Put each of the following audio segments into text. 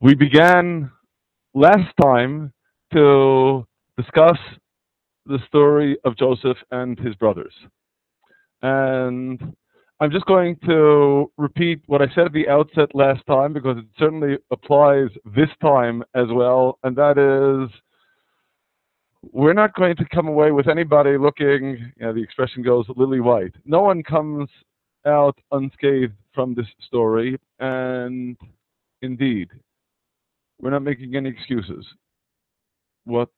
We began last time to discuss the story of Joseph and his brothers. And I'm just going to repeat what I said at the outset last time, because it certainly applies this time as well, and that is, we're not going to come away with anybody looking, the expression goes, lily white. No one comes out unscathed from this story, and indeed, we're not making any excuses. What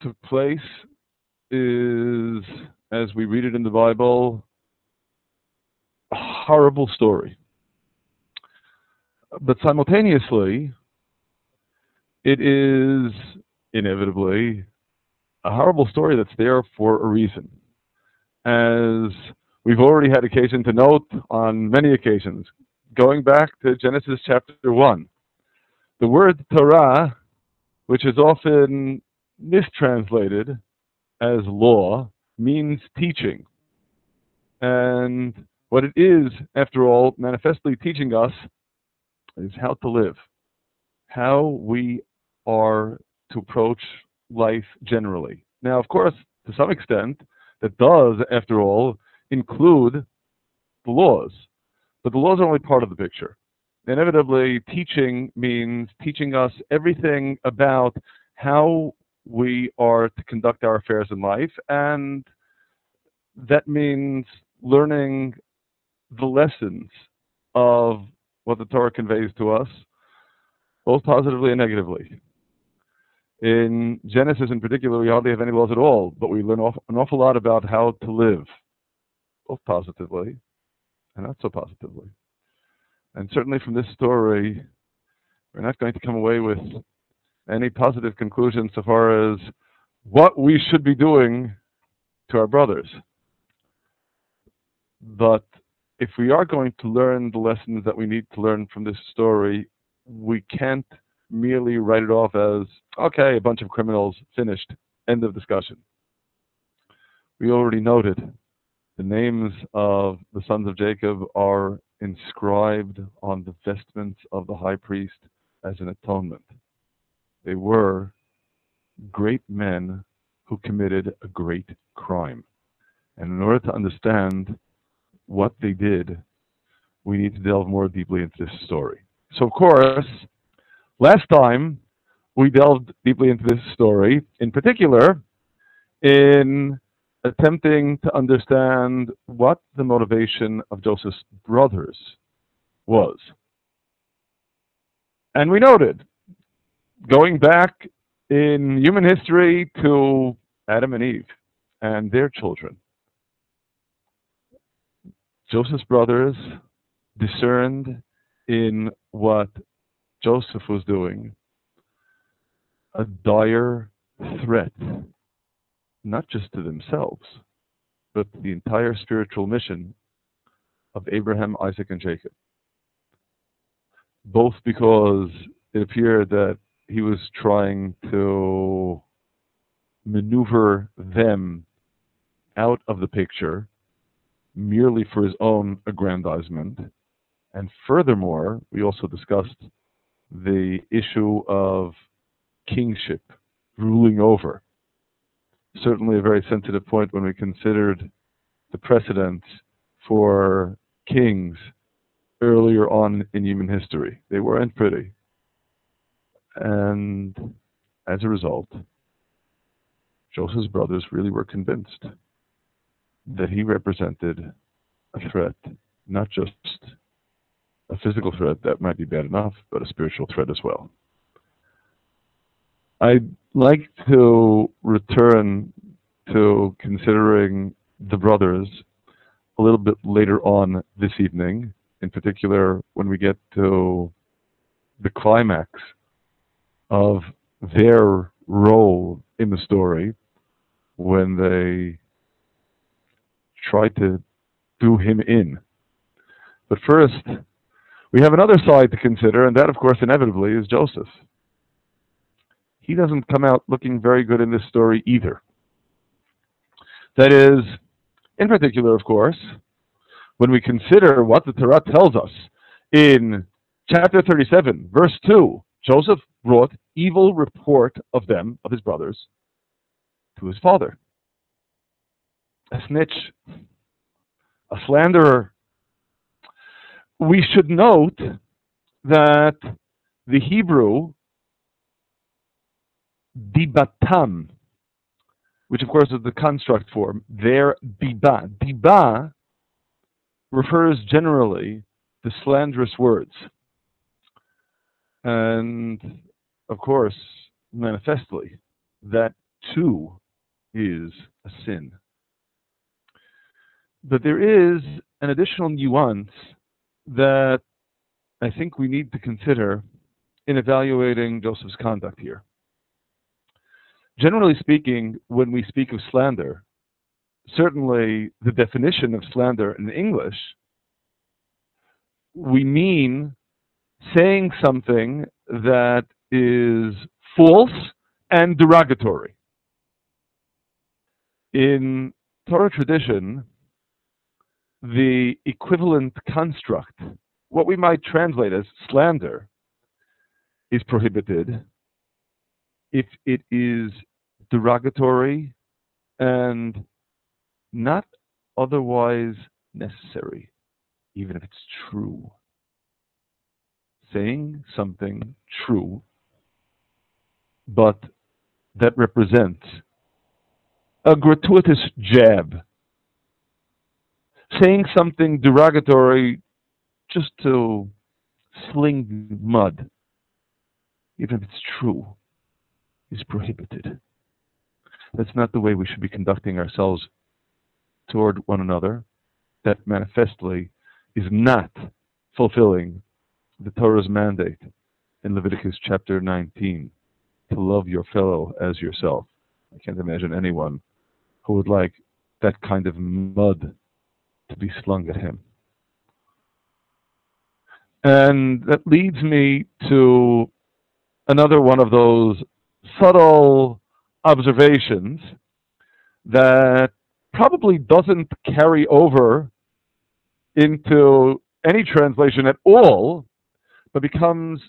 took place is, as we read it in the Bible, a horrible story. But simultaneously, it is inevitably a horrible story that's there for a reason. As we've already had occasion to note on many occasions, going back to Genesis chapter 1, the word Torah, which is often mistranslated as law, means teaching. And what it is, after all, manifestly teaching us is how to live, how we are to approach life generally. Now, of course, to some extent, that does, after all, include the laws. But the laws are only part of the picture. Inevitably, teaching means teaching us everything about how we are to conduct our affairs in life, and that means learning the lessons of what the Torah conveys to us, both positively and negatively. In Genesis in particular, we hardly have any laws at all, but we learn an awful lot about how to live, both positively and not so positively. And certainly from this story, we're not going to come away with any positive conclusions so far as what we should be doing to our brothers. But if we are going to learn the lessons that we need to learn from this story, we can't merely write it off as, okay, a bunch of criminals, finished, end of discussion. We already noted the names of the sons of Jacob are inscribed on the vestments of the high priest as an atonement. They were great men who committed a great crime. And in order to understand what they did, we need to delve more deeply into this story. So, of course, last time we delved deeply into this story, in particular, in attempting to understand what the motivation of Joseph's brothers was. And we noted, going back in human history to Adam and Eve and their children, Joseph's brothers discerned in what Joseph was doing a dire threat, not just to themselves, but to the entire spiritual mission of Abraham, Isaac, and Jacob. Both because it appeared that he was trying to maneuver them out of the picture merely for his own aggrandizement. And furthermore, we also discussed the issue of kingship, ruling over. Certainly a very sensitive point when we considered the precedents for kings earlier on in human history. They weren't pretty. And as a result, Joseph's brothers really were convinced that he represented a threat, not just a physical threat that might be bad enough, but a spiritual threat as well. I'd like to return to considering the brothers a little bit later on this evening, in particular when we get to the climax of their role in the story when they try to do him in. But first, we have another side to consider, and that, of course, inevitably is Joseph. He doesn't come out looking very good in this story either. That is, in particular, of course, when we consider what the Torah tells us in chapter 37, verse 2, Joseph brought evil report of them, of his brothers, to his father. A snitch, a slanderer. We should note that the Hebrew dibatam, which of course is the construct form, their diba. Diba refers generally to slanderous words. And of course, manifestly, that too is a sin. But there is an additional nuance that I think we need to consider in evaluating Joseph's conduct here. Generally speaking, when we speak of slander, certainly the definition of slander in English, we mean saying something that is false and derogatory. In Torah tradition, the equivalent construct, what we might translate as slander, is prohibited if it is derogatory and not otherwise necessary, even if it's true. Saying something true, but that represents a gratuitous jab. Saying something derogatory just to sling mud, even if it's true, is prohibited. That's not the way we should be conducting ourselves toward one another. That manifestly is not fulfilling the Torah's mandate in Leviticus chapter 19, to love your fellow as yourself. I can't imagine anyone who would like that kind of mud to be slung at him. And that leads me to another one of those subtle observations that probably doesn't carry over into any translation at all, but becomes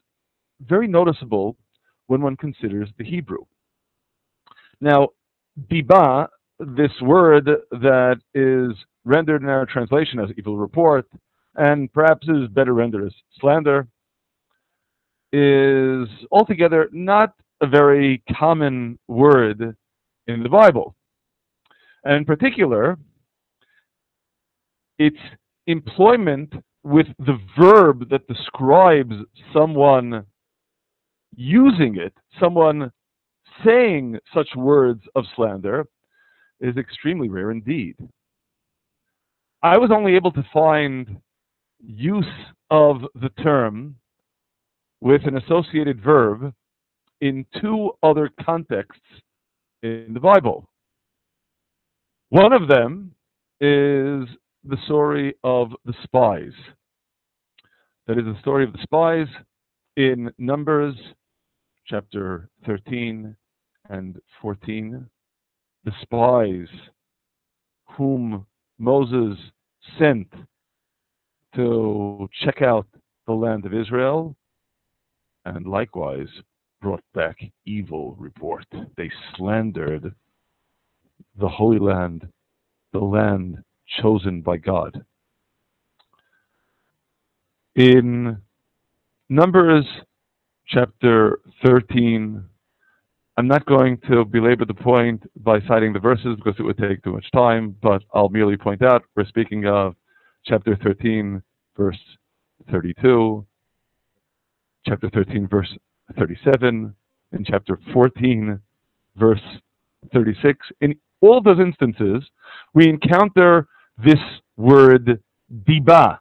very noticeable when one considers the Hebrew. Now, diba, this word that is rendered in our translation as evil report, and perhaps is better rendered as slander, is altogether not a very common word in the Bible. And in particular, its employment with the verb that describes someone using it, someone saying such words of slander, is extremely rare indeed. I was only able to find use of the term with an associated verb in two other contexts in the Bible. One of them is the story of the spies. That is the story of the spies in Numbers chapter 13 and 14. The spies whom Moses sent to check out the land of Israel, and likewise brought back evil report. They slandered the Holy Land, the land chosen by God. In Numbers chapter 13, I'm not going to belabor the point by citing the verses because it would take too much time, but I'll merely point out we're speaking of chapter 13, verse 32, chapter 13, verse 37, and chapter 14, verse 36. In all those instances, we encounter this word diba.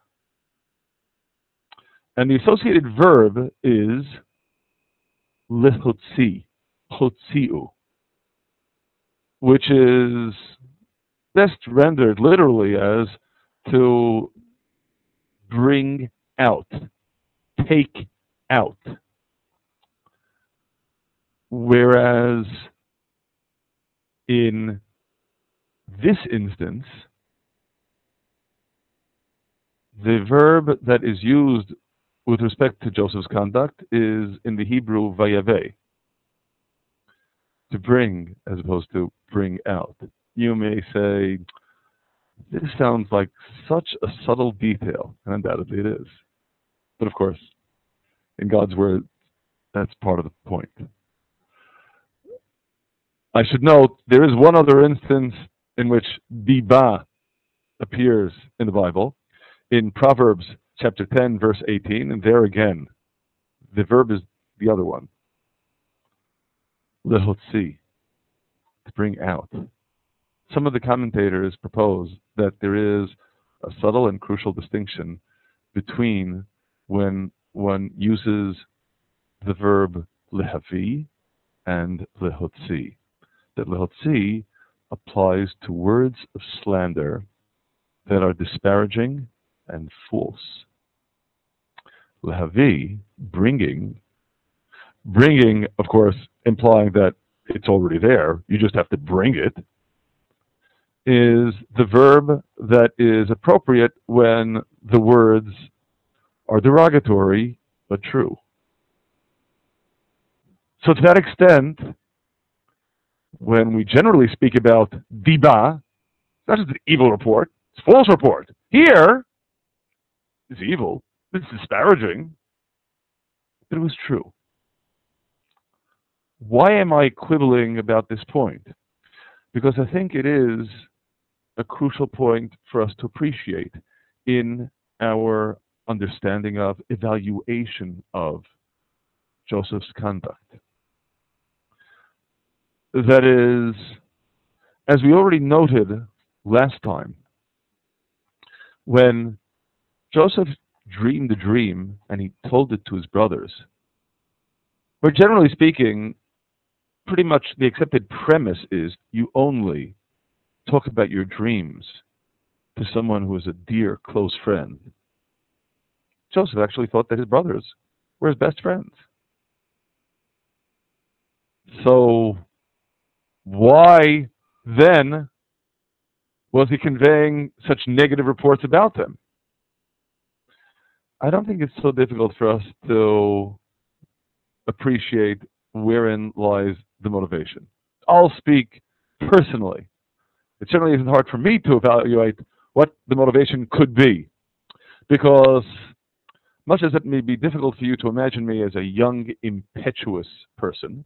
And the associated verb is lehotzi, hotziu, which is best rendered literally as to bring out, take out. Whereas in this instance, the verb that is used with respect to Joseph's conduct is in the Hebrew vayave, to bring as opposed to bring out. You may say, this sounds like such a subtle detail, and undoubtedly it is. But of course, in God's word, that's part of the point. I should note, there is one other instance in which diba appears in the Bible, in Proverbs chapter 10, verse 18, and there again, the verb is the other one. Lehotzi, to bring out. Some of the commentators propose that there is a subtle and crucial distinction between when one uses the verb lehavi and lehotzi. That lehotzi applies to words of slander that are disparaging and false. Lehavi, bringing, of course, implying that it's already there, you just have to bring it, is the verb that is appropriate when the words are derogatory but true. So to that extent, when we generally speak about diba, it's not just an evil report, it's a false report. Here, it's evil, it's disparaging, but it was true. Why am I quibbling about this point? Because I think it is a crucial point for us to appreciate in our understanding of, evaluation of Joseph's conduct. That is, as we already noted last time, when Joseph dreamed a dream and he told it to his brothers, where generally speaking, pretty much the accepted premise is you only talk about your dreams to someone who is a dear, close friend. Joseph actually thought that his brothers were his best friends. So why then was he conveying such negative reports about them? I don't think it's so difficult for us to appreciate wherein lies the motivation. I'll speak personally. It certainly isn't hard for me to evaluate what the motivation could be, because much as it may be difficult for you to imagine me as a young, impetuous person,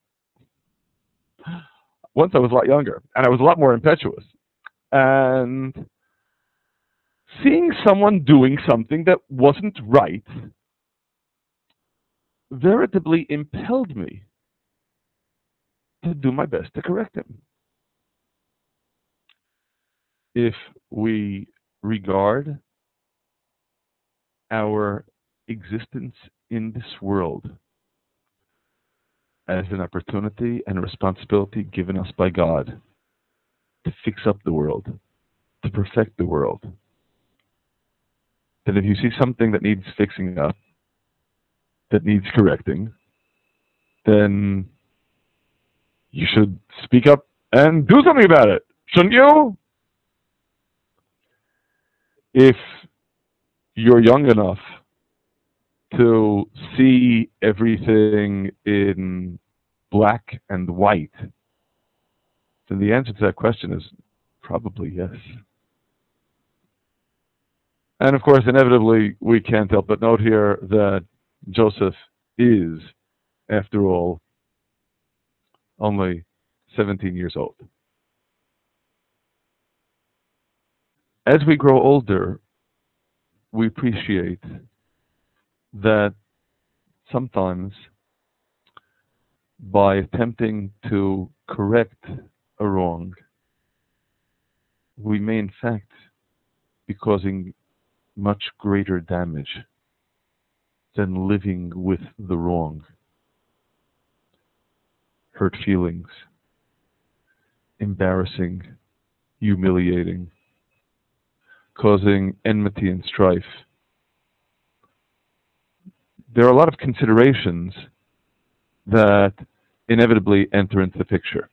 once I was a lot younger, and I was a lot more impetuous. And seeing someone doing something that wasn't right veritably impelled me to do my best to correct him. If we regard our existence in this world as an opportunity and a responsibility given us by God to fix up the world, to perfect the world, then if you see something that needs fixing up, that needs correcting, then you should speak up and do something about it, shouldn't you? If you're young enough to see everything in black and white, then the answer to that question is probably yes. And of course, inevitably, we can't help but note here that Joseph is, after all, only 17 years old. As we grow older, we appreciate that sometimes by attempting to correct a wrong, we may in fact be causing much greater damage than living with the wrong. Hurt feelings, embarrassing, humiliating, causing enmity and strife. There are a lot of considerations that inevitably enter into the picture.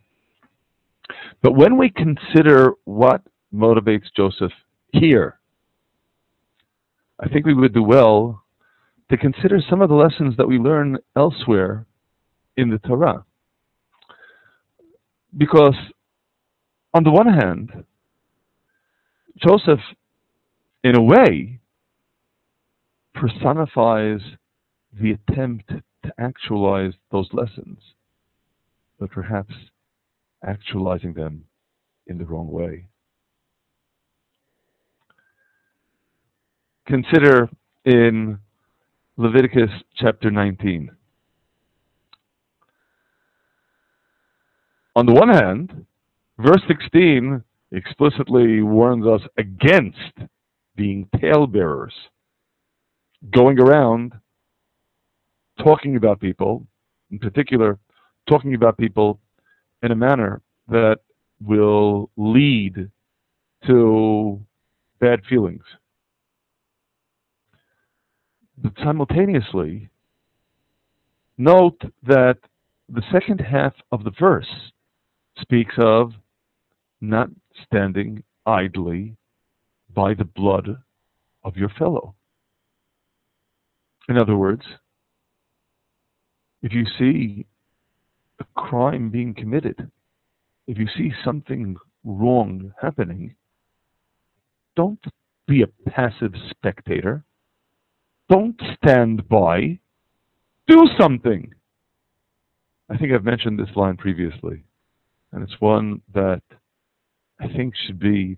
But when we consider what motivates Joseph here, I think we would do well to consider some of the lessons that we learn elsewhere in the Torah. Because, on the one hand, Joseph, in a way, personifies the attempt to actualize those lessons, but perhaps actualizing them in the wrong way. Consider in Leviticus chapter 19. On the one hand, verse 16 explicitly warns us against being talebearers, going around talking about people, in particular, talking about people in a manner that will lead to bad feelings. But simultaneously, note that the second half of the verse speaks of not standing idly by the blood of your fellow. In other words, if you see a crime being committed, if you see something wrong happening, don't be a passive spectator. Don't stand by. Do something. I think I've mentioned this line previously, and it's one that I think should be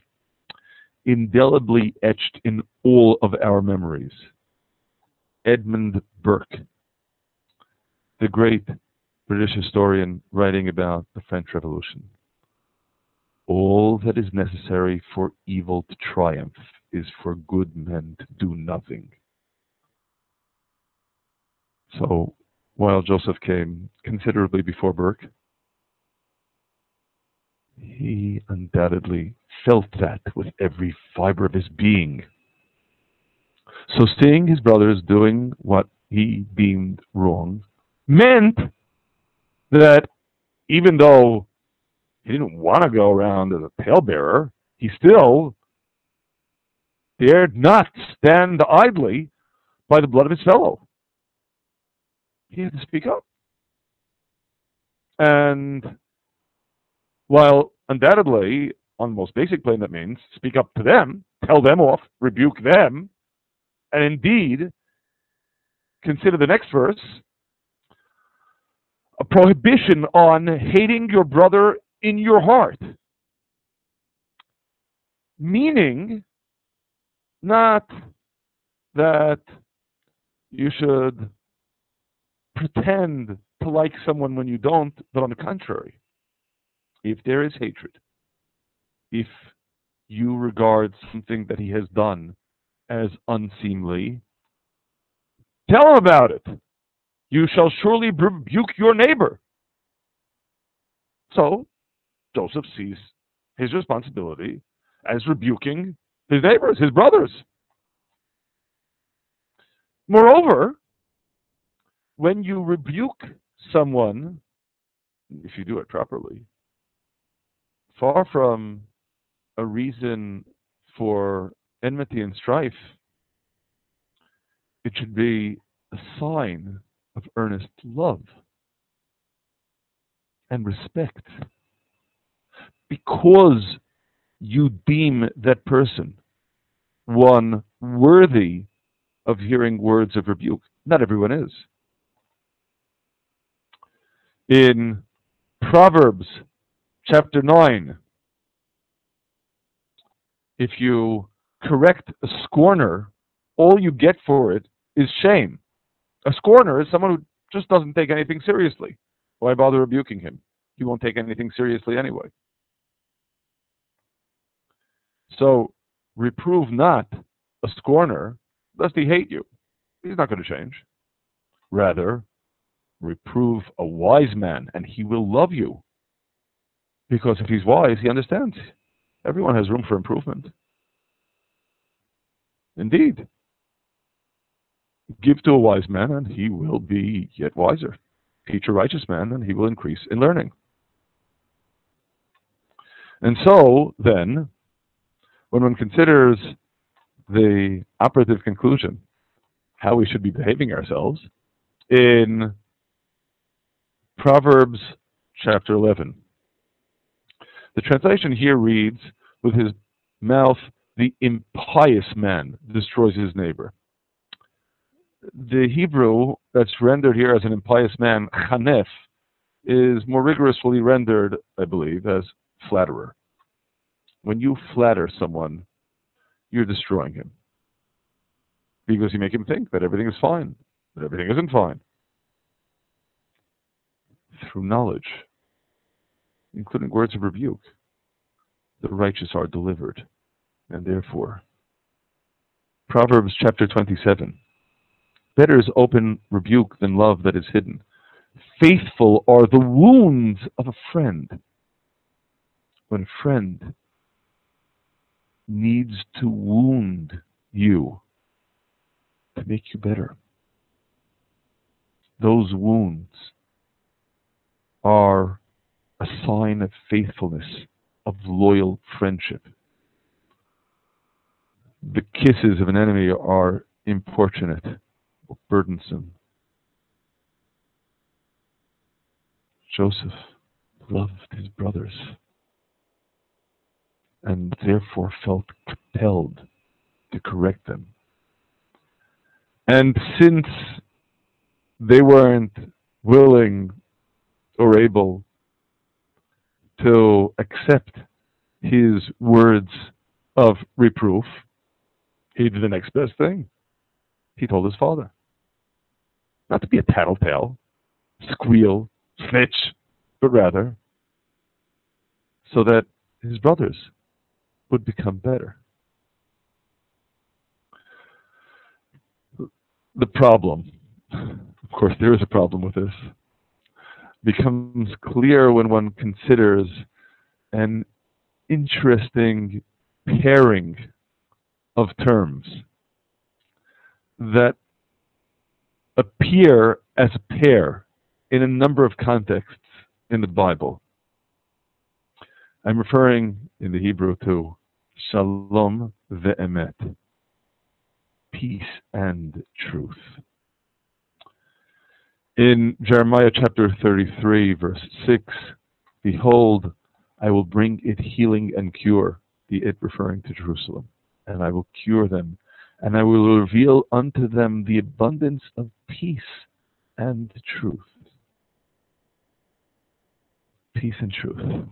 indelibly etched in all of our memories. Edmund Burke, the great British historian writing about the French Revolution. All that is necessary for evil to triumph is for good men to do nothing. So, while Joseph came considerably before Burke, he undoubtedly felt that with every fiber of his being. So seeing his brothers doing what he deemed wrong meant that even though he didn't want to go around as a talebearer, he still dared not stand idly by the blood of his fellow. He had to speak up. And while undoubtedly, on the most basic plane, that means speak up to them, tell them off, rebuke them, and indeed, consider the next verse, a prohibition on hating your brother in your heart. Meaning, not that you should pretend to like someone when you don't, but on the contrary, if there is hatred, if you regard something that he has done as unseemly, tell him about it. You shall surely rebuke your neighbor. So, Joseph sees his responsibility as rebuking his neighbors, his brothers. Moreover, when you rebuke someone, if you do it properly, far from a reason for enmity and strife, it should be a sign of earnest love and respect. Because you deem that person one worthy of hearing words of rebuke. Not everyone is. In Proverbs chapter 9, if you correct a scorner, all you get for it is shame. A scorner is someone who just doesn't take anything seriously. Why bother rebuking him? He won't take anything seriously anyway. So, reprove not a scorner, lest he hate you. He's not going to change. Rather, reprove a wise man, and he will love you. Because if he's wise, he understands. Everyone has room for improvement. Indeed. Give to a wise man, and he will be yet wiser. Teach a righteous man, and he will increase in learning. And so, then, when one considers the operative conclusion how we should be behaving ourselves in Proverbs chapter 11. The translation here reads, with his mouth, the impious man destroys his neighbor. The Hebrew that's rendered here as an impious man, chanef, is more rigorously rendered, I believe, as flatterer. When you flatter someone, you're destroying him. Because you make him think that everything is fine, but everything isn't fine. Through knowledge, including words of rebuke, the righteous are delivered. And therefore, Proverbs chapter 27, better is open rebuke than love that is hidden. Faithful are the wounds of a friend. When a friend needs to wound you to make you better, those wounds are a sign of faithfulness, of loyal friendship. The kisses of an enemy are importunate or burdensome. Joseph loved his brothers and therefore felt compelled to correct them. And since they weren't willing or able to accept his words of reproof, he did the next best thing. He told his father. Not to be a tattletale, squeal, snitch, but rather so that his brothers would become better. The problem, of course there is a problem with this, becomes clear when one considers an interesting pairing of terms that appear as a pair in a number of contexts in the Bible. I'm referring in the Hebrew to shalom ve'emet, peace and truth. In Jeremiah chapter 33, verse 6, behold, I will bring it healing and cure, the it referring to Jerusalem, and I will cure them, and I will reveal unto them the abundance of peace and truth. Peace and truth.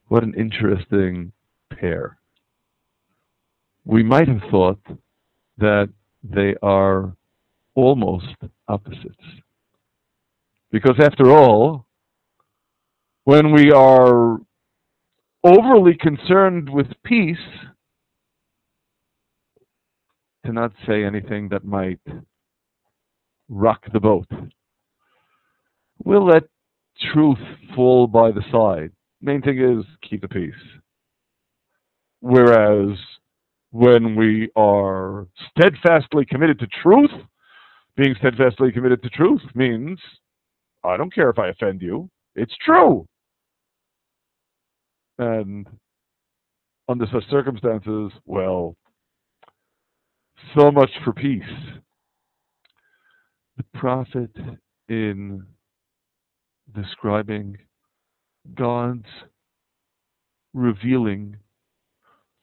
What an interesting pair. We might have thought that they are almost opposites. Because after all, when we are overly concerned with peace, to not say anything that might rock the boat, we'll let truth fall by the side. Main thing is keep the peace. Whereas when we are steadfastly committed to truth, being steadfastly committed to truth means I don't care if I offend you. It's true. And under such circumstances, well, so much for peace. The prophet, in describing God's revealing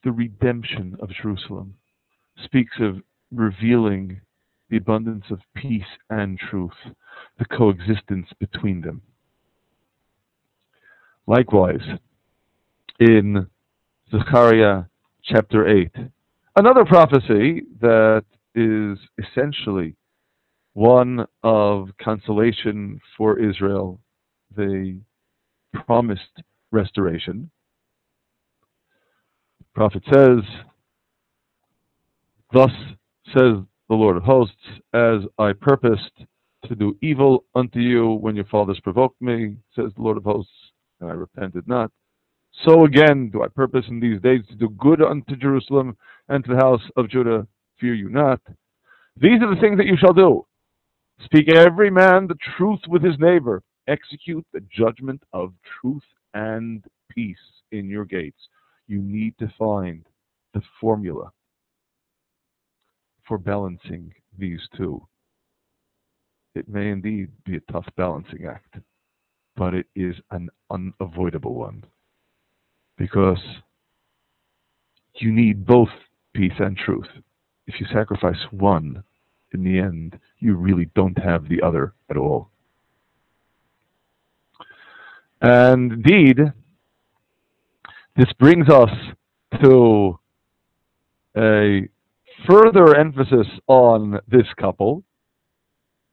the redemption of Jerusalem, speaks of revealing the abundance of peace and truth, the coexistence between them. Likewise, in Zechariah chapter 8, another prophecy that is essentially one of consolation for Israel, the promised restoration. The prophet says, thus says the Lord of hosts, as I purposed to do evil unto you when your fathers provoked me, says the Lord of hosts, and I repented not. So again do I purpose in these days to do good unto Jerusalem and to the house of Judah. Fear you not. These are the things that you shall do. Speak every man the truth with his neighbor. Execute the judgment of truth and peace in your gates. You need to find the formula for balancing these two, it may indeed be a tough balancing act, but it is an unavoidable one, because you need both peace and truth. If you sacrifice one, in the end, you really don't have the other at all. And indeed, this brings us to a further emphasis on this couple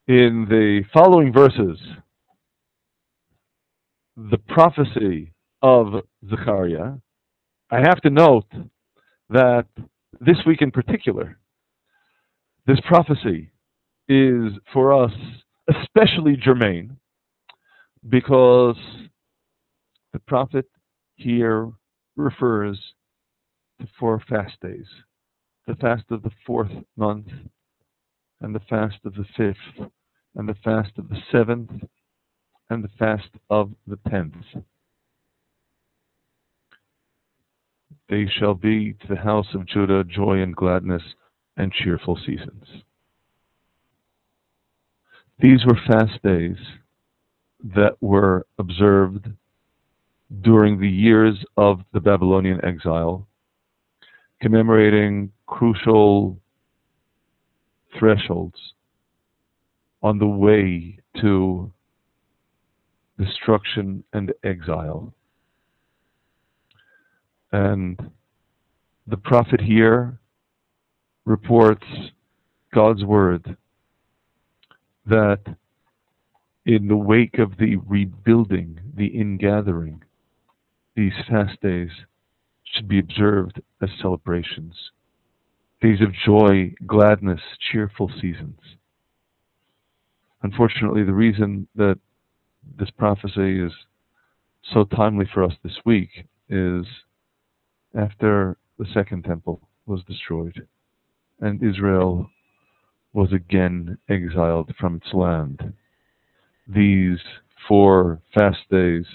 in the following verses. The prophecy of Zechariah. I have to note that this week in particular, this prophecy is for us especially germane, because the prophet here refers to 4 fast days: the fast of the 4th month, and the fast of the 5th, and the fast of the 7th, and the fast of the 10th. They shall be to the house of Judah joy and gladness and cheerful seasons. These were fast days that were observed during the years of the Babylonian exile, commemorating crucial thresholds on the way to destruction and exile. And the prophet here reports God's word that in the wake of the rebuilding, the ingathering, these fast days should be observed as celebrations, days of joy, gladness, cheerful seasons. Unfortunately, the reason that this prophecy is so timely for us this week is after the Second Temple was destroyed and Israel was again exiled from its land. These 4 fast days,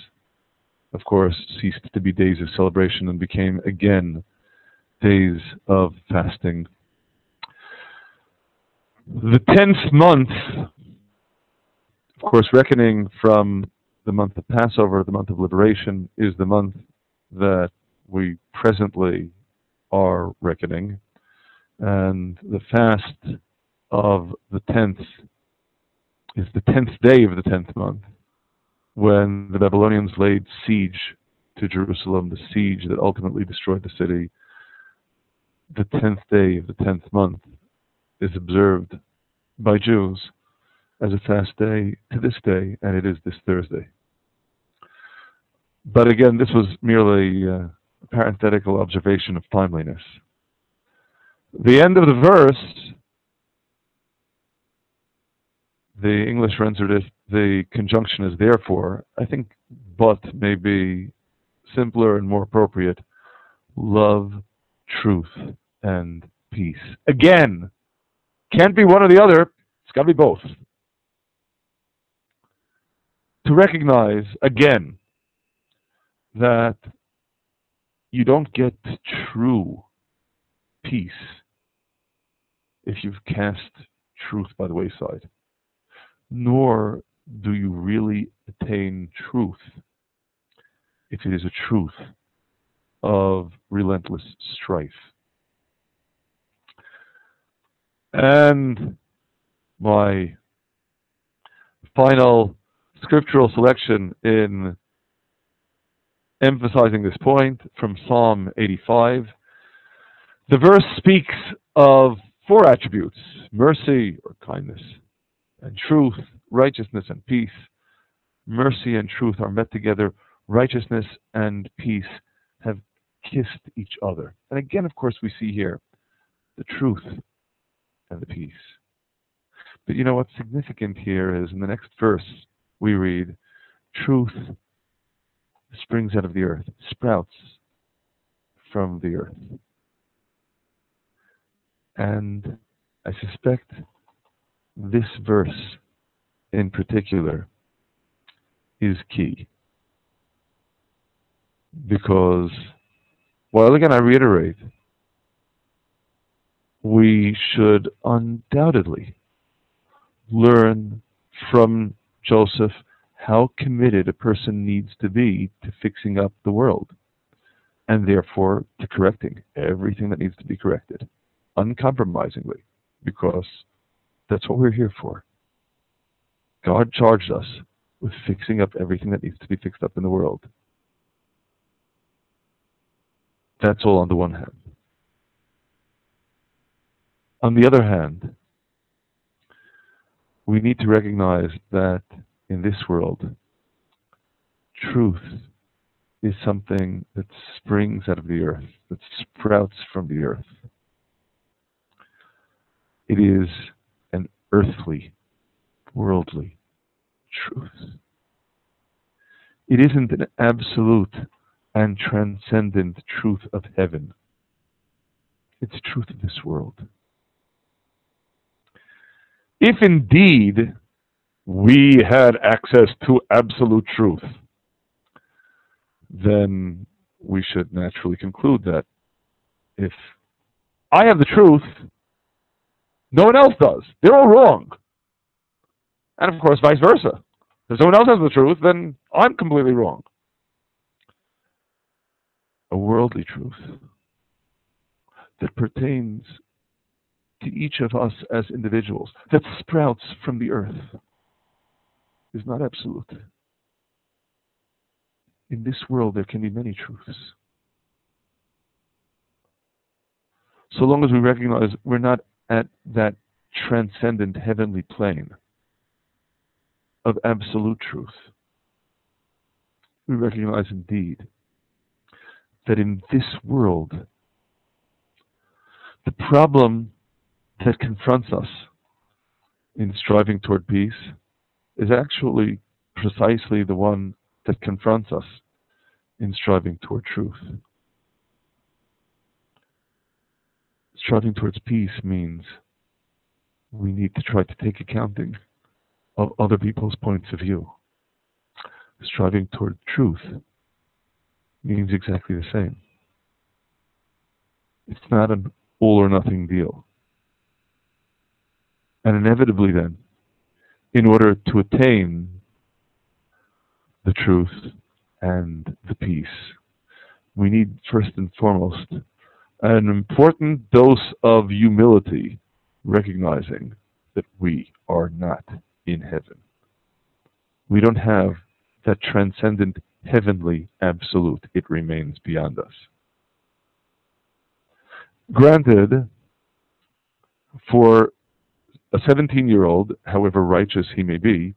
of course, ceased to be days of celebration and became again days of fasting. The 10th month, of course, reckoning from the month of Passover, the month of liberation, is the month that we presently are reckoning. And the fast of the 10th is the 10th day of the 10th month, when the Babylonians laid siege to Jerusalem, the siege that ultimately destroyed the city. The 10th day of the 10th month is observed by Jews as a fast day to this day, and it is this Thursday. But again, this was merely a parenthetical observation of timeliness. The end of the verse, the English rendered it, the conjunction is therefore. I think but may be simpler and more appropriate. Love, truth, and peace. Again, can't be one or the other, it's got to be both. To recognize, again, that you don't get true peace if you've cast truth by the wayside, nor do you really attain truth if it is a truth of relentless strife. And my final scriptural selection in emphasizing this point from Psalm 85. The verse speaks of 4 attributes: mercy or kindness, and truth, righteousness, and peace. Mercy and truth are met together. Righteousness and peace have kissed each other. And again, of course, we see here the truth and the peace. But you know what's significant here is in the next verse we read, truth springs out of the earth, sprouts from the earth. And I suspect this verse in particular is key. Because, while again I reiterate, we should undoubtedly learn from Joseph how committed a person needs to be to fixing up the world, and therefore to correcting everything that needs to be corrected, uncompromisingly, because that's what we're here for. God charged us with fixing up everything that needs to be fixed up in the world. That's all on the one hand. On the other hand, we need to recognize that in this world, truth is something that springs out of the earth, that sprouts from the earth. It is an earthly, worldly truth. It isn't an absolute and transcendent truth of heaven. It's truth of this world. If indeed we had access to absolute truth, then we should naturally conclude that if I have the truth, no one else does. They're all wrong. And of course, vice versa. If someone else has the truth, then I'm completely wrong. A worldly truth that pertains to each of us as individuals, that sprouts from the earth, is not absolute. In this world, there can be many truths. So long as we recognize we're not at that transcendent heavenly plane of absolute truth, we recognize indeed that in this world, the problem that confronts us in striving toward peace is actually precisely the one that confronts us in striving toward truth. Striving towards peace means we need to try to take accounting of other people's points of view. Striving toward truth means exactly the same. It's not an all or nothing deal. And inevitably then, in order to attain the truth and the peace, we need first and foremost an important dose of humility, recognizing that we are not in heaven. We don't have that transcendent heavenly absolute. It remains beyond us. Granted, for a 17-year-old, however righteous he may be,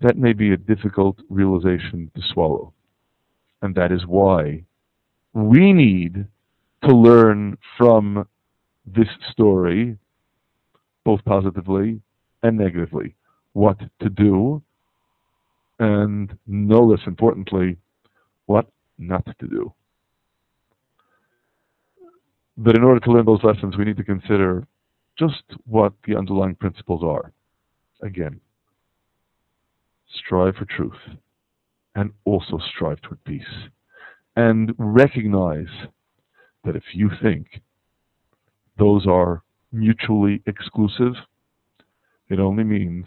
that may be a difficult realization to swallow. And that is why we need to learn from this story, both positively and negatively, what to do, and no less importantly, what not to do. But in order to learn those lessons, we need to consider just what the underlying principles are. Again, strive for truth, and also strive toward peace. And recognize that if you think those are mutually exclusive, it only means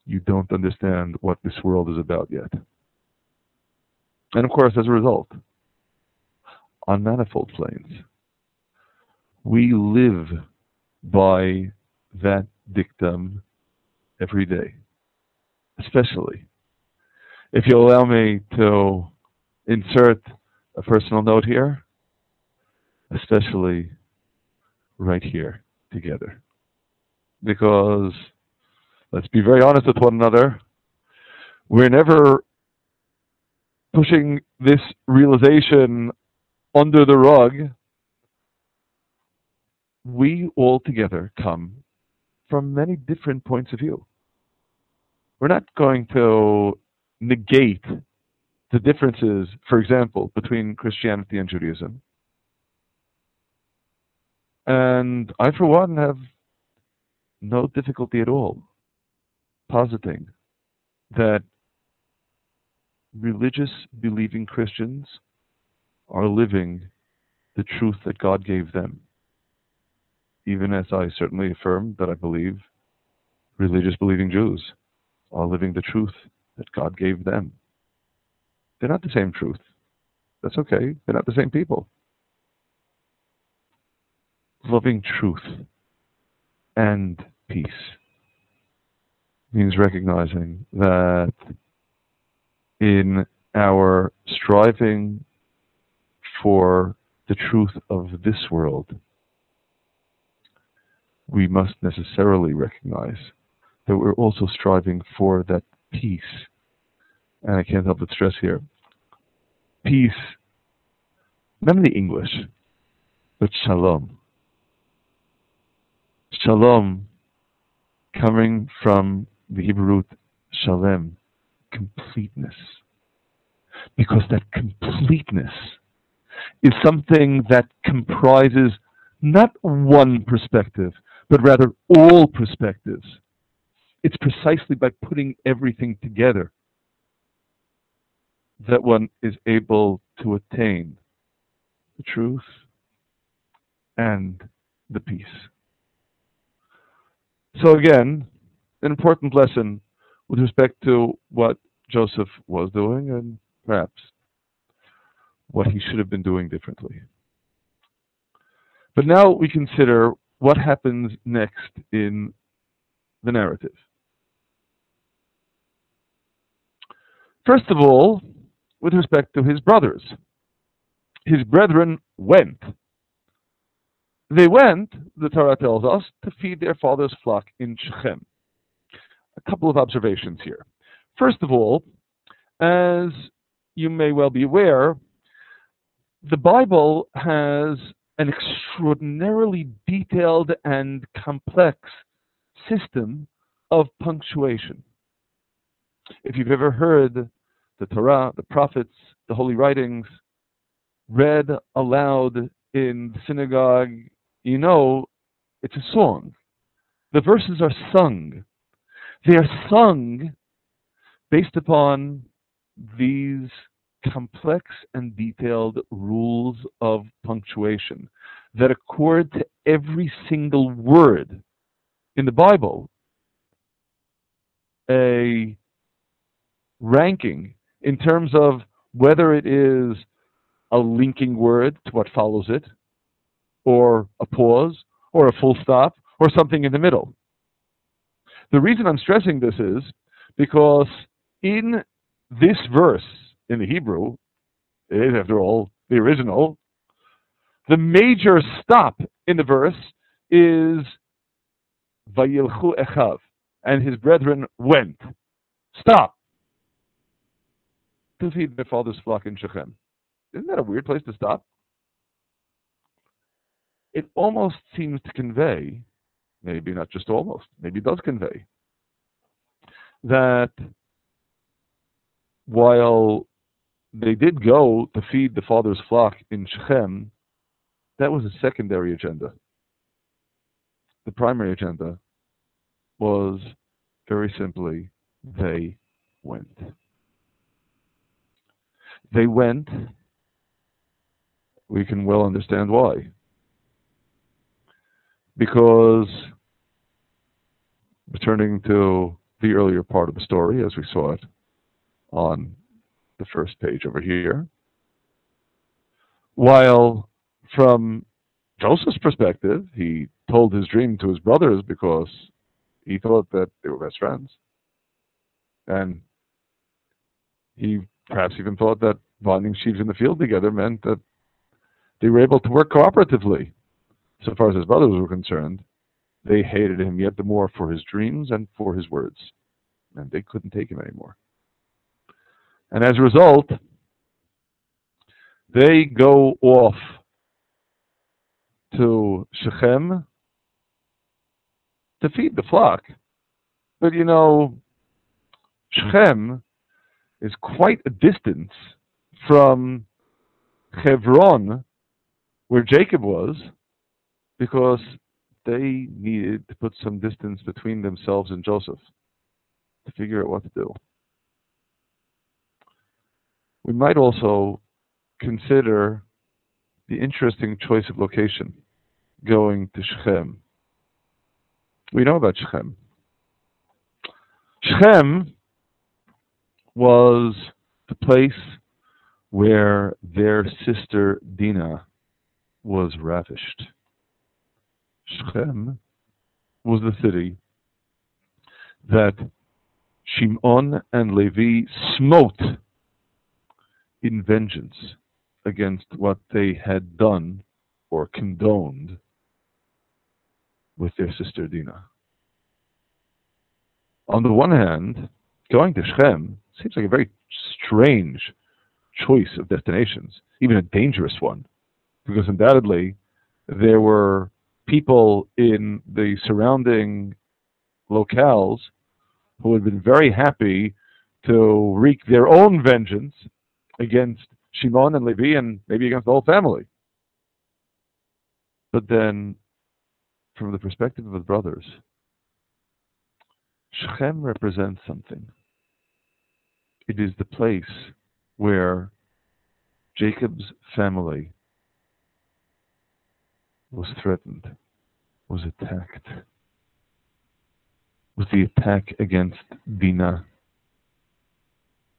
you don't understand what this world is about yet. And of course, as a result, on manifold planes, we live by that dictum every day. Especially, if you allow me to insert a personal note here, especially right here together. Because, let's be very honest with one another, we're never pushing this realization under the rug. We all together come from many different points of view. We're not going to negate the differences, for example, between Christianity and Judaism. And I, for one, have no difficulty at all positing that religious believing Christians are living the truth that God gave them. even as I certainly affirm that I believe religious believing Jews are living the truth that God gave them. They're not the same truth. That's okay. They're not the same people. Loving truth and peace means recognizing that in our striving for the truth of this world, we must necessarily recognize that we're also striving for that peace. And I can't help but stress here, peace, not in the English, but shalom. Shalom, coming from the Hebrew root shalem, completeness. Because that completeness is something that comprises not one perspective, but rather all perspectives. It's precisely by putting everything together that one is able to attain the truth and the peace. So again, an important lesson with respect to what Joseph was doing and perhaps what he should have been doing differently. But now we consider what happens next in the narrative. First of all, with respect to his brothers, his brethren went. They went, the Torah tells us, to feed their father's flock in Shechem. A couple of observations here. First of all, as you may well be aware, the Bible has an extraordinarily detailed and complex system of punctuation. If you've ever heard the Torah, the prophets, the holy writings read aloud in the synagogue, you know it's a song. The verses are sung. They are sung based upon these complex and detailed rules of punctuation that accord to every single word in the Bible a ranking in terms of whether it is a linking word to what follows it, or a pause, or a full stop, or something in the middle. The reason I'm stressing this is because in this verse in the Hebrew, it is, after all, the original, the major stop in the verse is Vayilchu Echav, and his brethren went. Stop. To feed their father's flock in Shechem. Isn't that a weird place to stop? It almost seems to convey, maybe not just almost, maybe it does convey, that while they did go to feed the father's flock in Shechem, that was a secondary agenda. The primary agenda was very simply, they went. They went. We can well understand why. Because, returning to the earlier part of the story, as we saw it on the first page over here, while from Joseph's perspective, he told his dream to his brothers because he thought that they were best friends. And he perhaps even thought that binding sheaves in the field together meant that they were able to work cooperatively. So far as his brothers were concerned, they hated him yet the more for his dreams and for his words. And they couldn't take him anymore. And as a result, they go off to Shechem to feed the flock. But you know, Shechem is quite a distance from Hebron, where Jacob was, because they needed to put some distance between themselves and Joseph to figure out what to do. We might also consider the interesting choice of location. going to Shechem. We know about Shechem. Shechem was the place where their sister Dinah was ravished. Shechem was the city that Shimon and Levi smote in vengeance against what they had done or condoned with their sister Dinah. On the one hand, going to Shechem seems like a very strange choice of destinations, even a dangerous one, because undoubtedly there were people in the surrounding locales who had been very happy to wreak their own vengeance against Shimon and Levi and maybe against the whole family. But then, from the perspective of the brothers, Shechem represents something. It is the place where Jacob's family was threatened, was attacked. Was the attack against Dinah.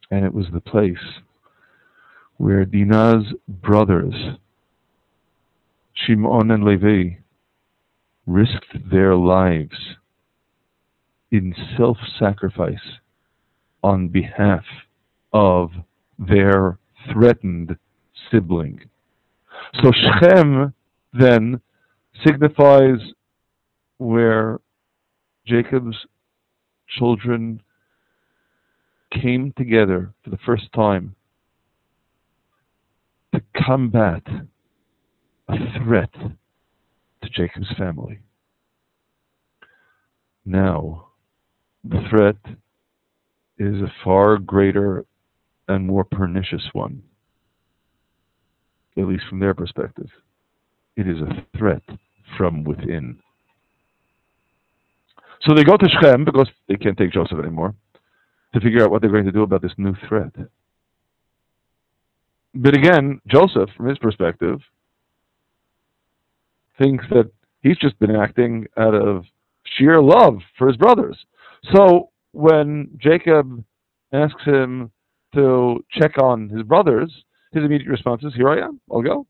And it was the place where Dinah's brothers, Shimon and Levi, risked their lives in self-sacrifice on behalf of their threatened sibling. So Shechem then signifies where Jacob's children came together for the first time to combat a threat to Jacob's family. Now, the threat is a far greater and more pernicious one, at least from their perspective. It is a threat from within. So they go to Shechem because they can't take Joseph anymore to figure out what they're going to do about this new threat. But again, Joseph, from his perspective, thinks that he's just been acting out of sheer love for his brothers. So when Jacob asks him to check on his brothers, his immediate response is, "Here I am, I'll go."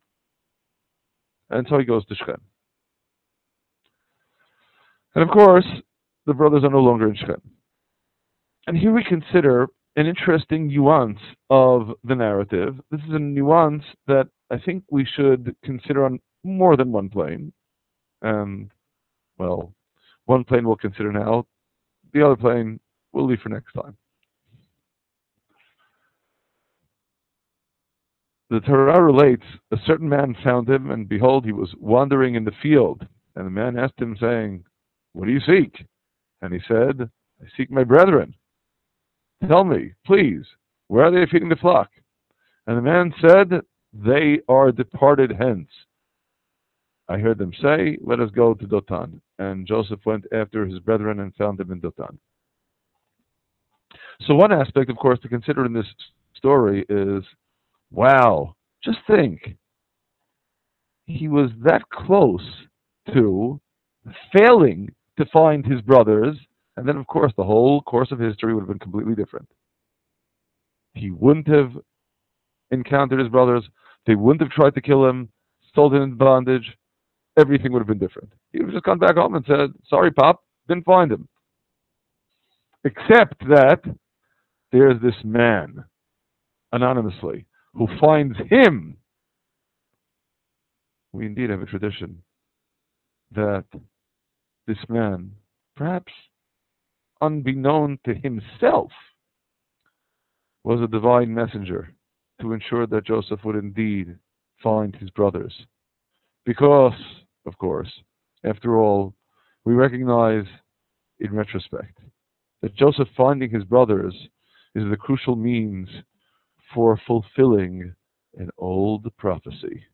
And so he goes to Shechem. And of course, the brothers are no longer in Shechem. And here we consider an interesting nuance of the narrative. This is a nuance that I think we should consider on more than one plane. And, well, one plane we'll consider now, the other plane we'll leave for next time. The Torah relates, a certain man found him, and behold, he was wandering in the field. And the man asked him, saying, "What do you seek?" And he said, "I seek my brethren. Tell me, please, where are they feeding the flock?" And the man said, "They are departed hence. I heard them say, 'Let us go to Dothan.'" And Joseph went after his brethren and found them in Dothan. So one aspect, of course, to consider in this story is, wow, just think. He was that close to failing to find his brothers, and then, of course, the whole course of history would have been completely different. He wouldn't have encountered his brothers. They wouldn't have tried to kill him, sold him in bondage. Everything would have been different. He would have just gone back home and said, "Sorry, Pop, didn't find him." Except that there's this man, anonymously, who finds him. We indeed have a tradition that this man, perhaps unbeknown to himself, was a divine messenger to ensure that Joseph would indeed find his brothers. Because, of course, after all, we recognize in retrospect that Joseph finding his brothers is the crucial means for fulfilling an old prophecy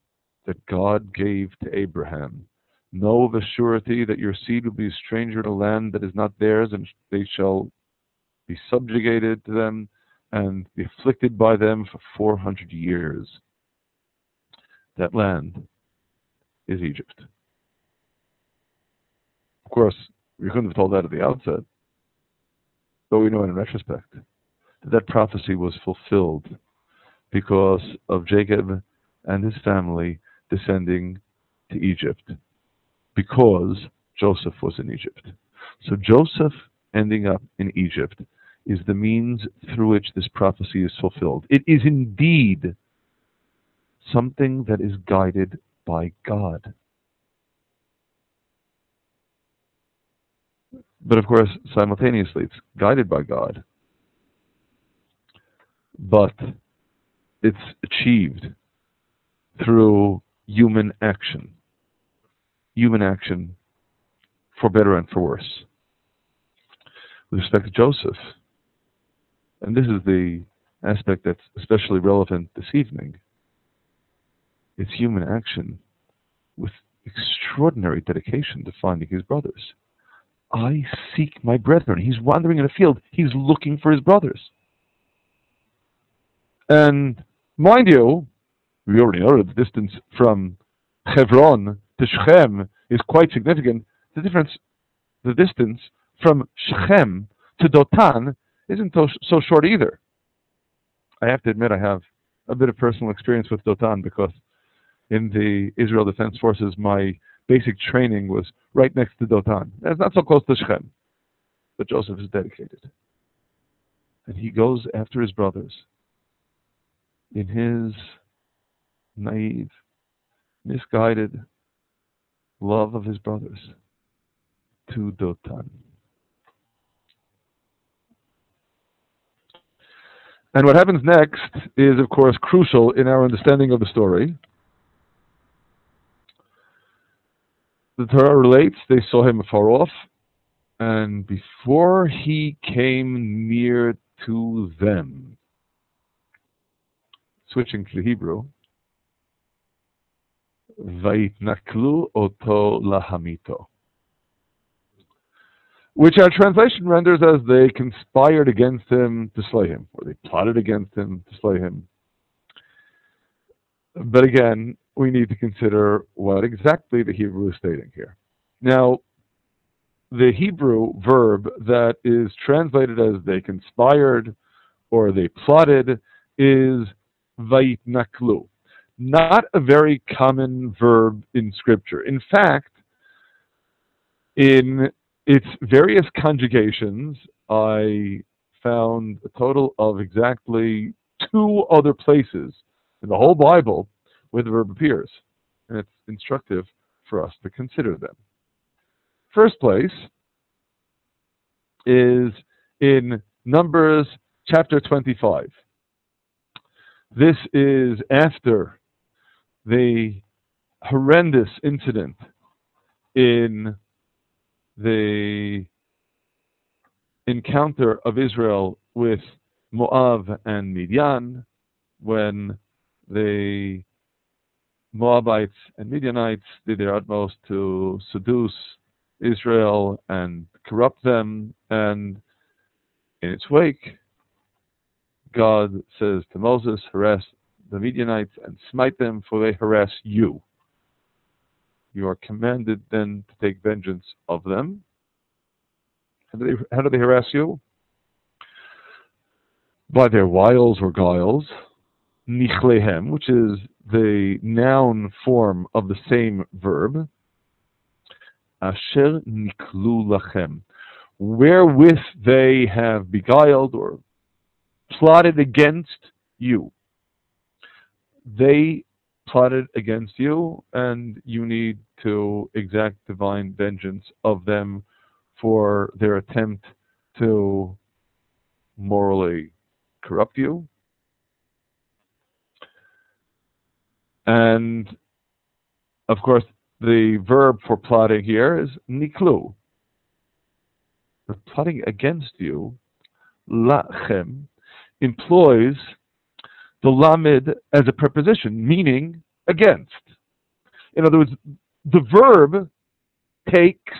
that God gave to Abraham. "Know of a surety that your seed will be a stranger in a land that is not theirs, and they shall be subjugated to them and be afflicted by them for 400 years. That land is Egypt. Of course, we couldn't have told that at the outset, but we know in retrospect that prophecy was fulfilled because of Jacob and his family descending to Egypt, because Joseph was in Egypt. So Joseph ending up in Egypt is the means through which this prophecy is fulfilled. It is indeed something that is guided by God. But of course, simultaneously, it's guided by God, but it's achieved through human action for better and for worse. With respect to Joseph, and this is the aspect that's especially relevant this evening, it's human action with extraordinary dedication to finding his brothers. I seek my brethren. He's wandering in a field. He's looking for his brothers. And mind you, we already know that the distance from Hebron to Shechem is quite significant. The distance from Shechem to Dotan isn't so short either. I have to admit I have a bit of personal experience with Dotan because in the Israel Defense Forces, my basic training was right next to Dotan. It's not so close to Shechem, but Joseph is dedicated. And he goes after his brothers in his naive, misguided love of his brothers to Dotan. And what happens next is, of course, crucial in our understanding of the story. The Torah relates they saw him afar off, and before he came near to them, switching to the Hebrew, Vayitnaklu oto lahamito, which our translation renders as they conspired against him to slay him, or they plotted against him to slay him. But again, we need to consider what exactly the Hebrew is stating here. Now, the Hebrew verb that is translated as they conspired or they plotted is vayitnaklu. Not a very common verb in Scripture. In fact, in its various conjugations, I found a total of exactly 2 other places in the whole Bible where the verb appears, and it's instructive for us to consider them. First place is in Numbers chapter 25. This is after the horrendous incident in the encounter of Israel with Moab and Midian, when the Moabites and Midianites did their utmost to seduce Israel and corrupt them, and in its wake, God says to Moses, harass the Midianites and smite them, for they harass you. You are commanded then to take vengeance of them. How do they harass you? By their wiles or guiles, nichlehem, which is the noun form of the same verb, asher niklu lachem, wherewith they have beguiled or plotted against you. They plotted against you, and you need to exact divine vengeance of them for their attempt to morally corrupt you. And, of course, the verb for plotting here is niklu. The plotting against you, lachem, employs the lamed as a preposition, meaning against. In other words, the verb takes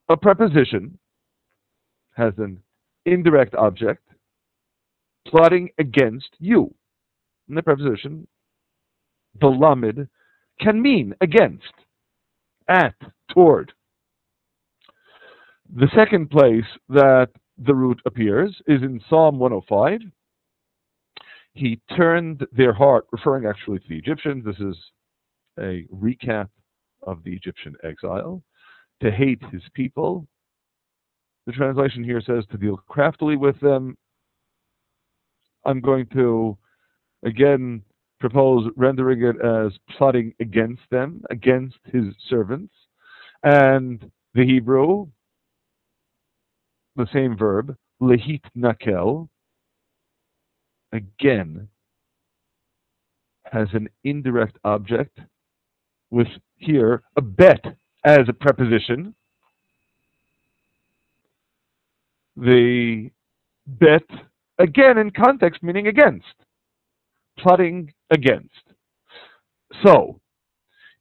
a preposition, has an indirect object, plotting against you. And the preposition, the lamed, can mean against, at, toward. The second place that the root appears is in Psalm 105. He turned their heart, referring actually to the Egyptians. This is a recap of the Egyptian exile, to hate his people. The translation here says to deal craftily with them. I'm going to, again, propose rendering it as plotting against them, against his servants. And the Hebrew, the same verb, lehit nakel, again, has an indirect object with here a bet as a preposition. The bet, again, in context, meaning against. Plotting against. So,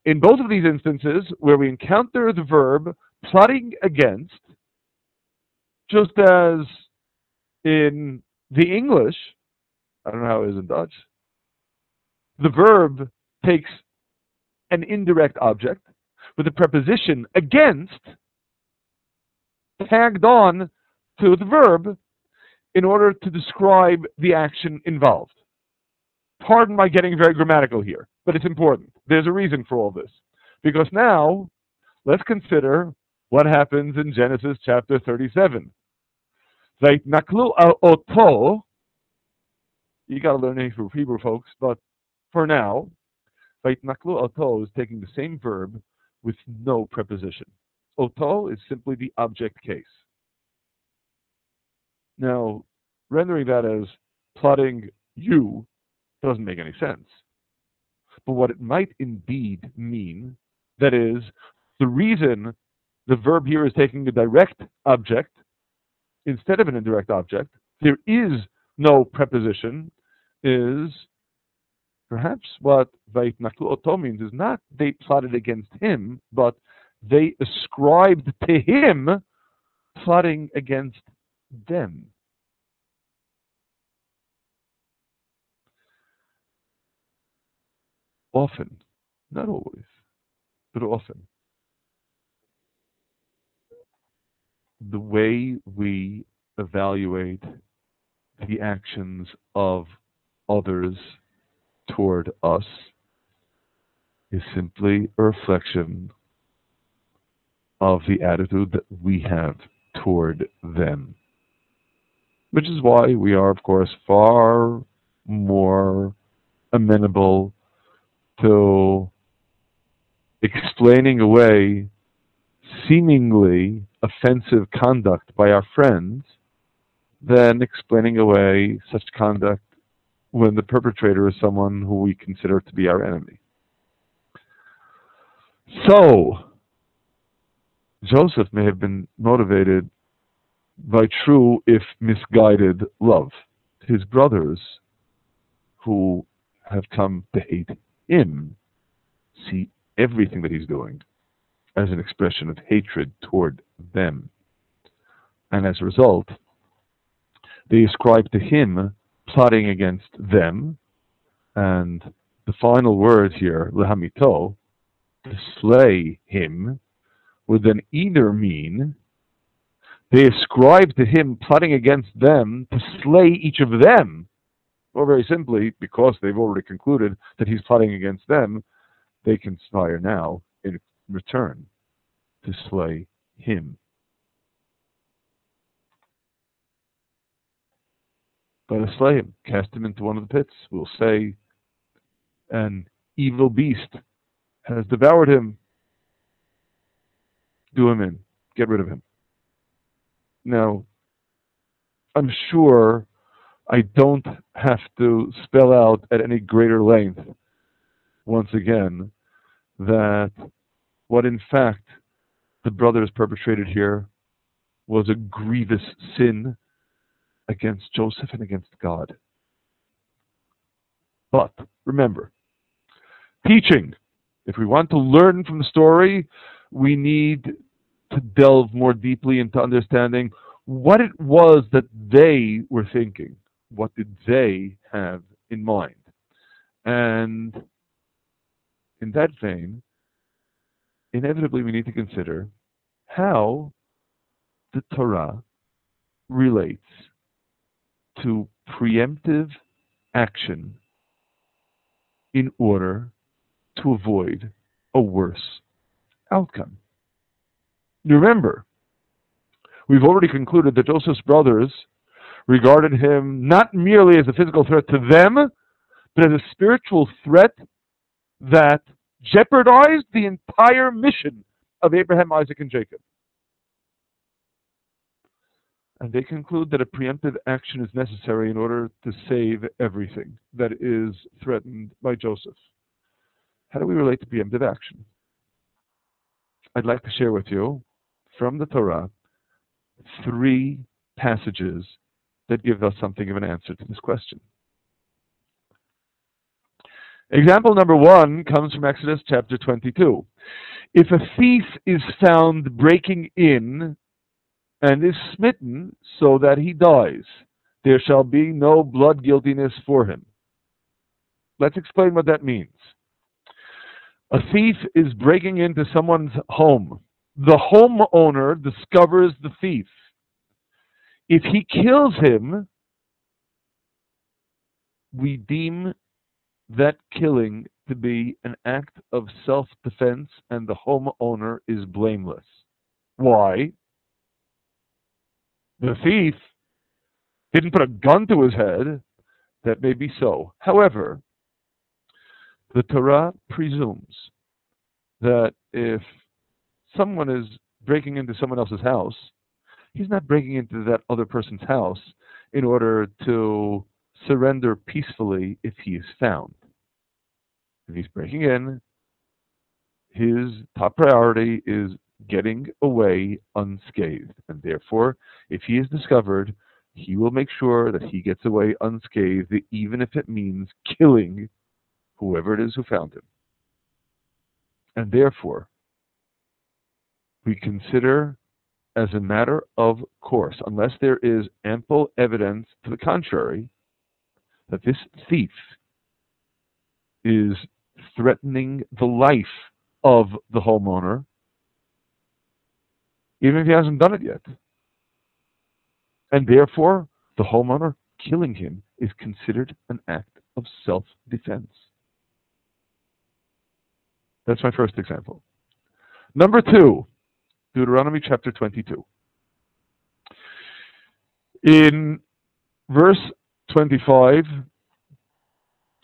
in both of these instances, where we encounter the verb plotting against, just as in the English, I don't know how it is in Dutch, the verb takes an indirect object with a preposition against tagged on to the verb in order to describe the action involved. Pardon my getting very grammatical here, but it's important. There's a reason for all this. Because now, let's consider what happens in Genesis chapter 37. Vaitnaklu oto, you got to learn Hebrew, folks, but for now, Vaitnaklu oto is taking the same verb with no preposition. Oto is simply the object case. Now, rendering that as plotting you doesn't make any sense. But what it might indeed mean, that is, the reason the verb here is taking a direct object instead of an indirect object, there is no preposition, is perhaps what Vaitnaklu oto means is not they plotted against him, but they ascribed to him plotting against them. Often, not always, but often, the way we evaluate the actions of others toward us is simply a reflection of the attitude that we have toward them. Which is why we are, of course, far more amenable to explaining away seemingly offensive conduct by our friends than explaining away such conduct when the perpetrator is someone who we consider to be our enemy. So, Joseph may have been motivated by true, if misguided, love. His brothers, who have come to hate him, see everything that he's doing as an expression of hatred toward them. And as a result, they ascribe to him plotting against them. And the final word here, lehamito, to slay him, would then either mean they ascribe to him plotting against them to slay each of them, or very simply, because they've already concluded that he's plotting against them, they conspire now in return to slay him. Let us slay him, cast him into one of the pits. We'll say, an evil beast has devoured him. Do him in. Get rid of him. Now, I'm sure I don't have to spell out at any greater length, once again, that what in fact the brothers perpetrated here was a grievous sin against Joseph and against God. But remember, teaching. If we want to learn from the story, we need to delve more deeply into understanding what it was that they were thinking. What did they have in mind? And in that vein, inevitably we need to consider how the Torah relates to preemptive action in order to avoid a worse outcome. Remember, we've already concluded that Joseph's brothers regarded him not merely as a physical threat to them, but as a spiritual threat that jeopardized the entire mission of Abraham, Isaac, and Jacob. And they conclude that a preemptive action is necessary in order to save everything that is threatened by Joseph. How do we relate to preemptive action? I'd like to share with you from the Torah 3 passages that give us something of an answer to this question. Example number 1 comes from Exodus chapter 22. If a thief is found breaking in and is smitten so that he dies, there shall be no blood guiltiness for him. Let's explain what that means. A thief is breaking into someone's home. The homeowner discovers the thief. If he kills him, we deem that killing to be an act of self-defense, and the homeowner is blameless. Why? The thief didn't put a gun to his head. That may be so. However, the Torah presumes that if someone is breaking into someone else's house, he's not breaking into that other person's house in order to surrender peacefully if he is found. If he's breaking in, his top priority is getting away unscathed. And therefore, if he is discovered, he will make sure that he gets away unscathed, even if it means killing whoever it is who found him. And therefore, we consider as a matter of course, unless there is ample evidence to the contrary, that this thief is threatening the life of the homeowner, even if he hasn't done it yet. And therefore, the homeowner killing him is considered an act of self-defense. That's my first example. Number 2, Deuteronomy chapter 22. In verse 25,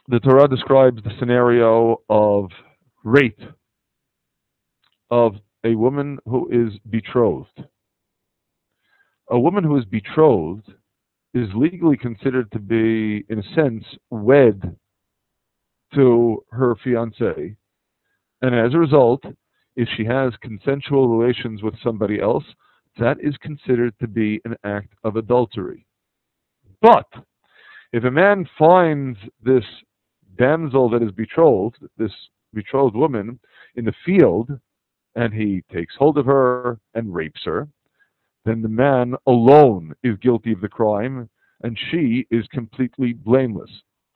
the Torah describes the scenario of rape of a woman who is betrothed. A woman who is betrothed is legally considered to be, in a sense, wed to her fiancé. And as a result, if she has consensual relations with somebody else, that is considered to be an act of adultery. But if a man finds this damsel that is betrothed, this betrothed woman, in the field, and he takes hold of her and rapes her, then the man alone is guilty of the crime, and she is completely blameless.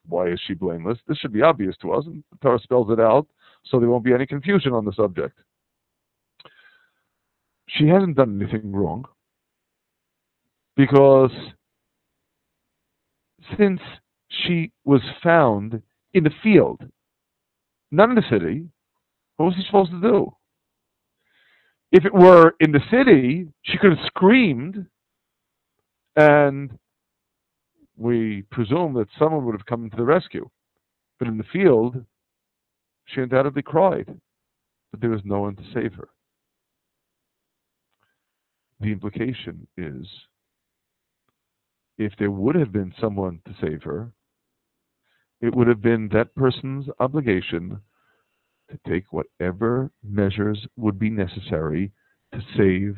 Why is she blameless? This should be obvious to us, and the Torah spells it out, so there won't be any confusion on the subject. She hasn't done anything wrong, because since she was found in the field, not in the city, what was he supposed to do? If it were in the city, she could have screamed, and we presume that someone would have come to the rescue. But in the field, she undoubtedly cried, but there was no one to save her. The implication is, if there would have been someone to save her, it would have been that person's obligation to take whatever measures would be necessary to save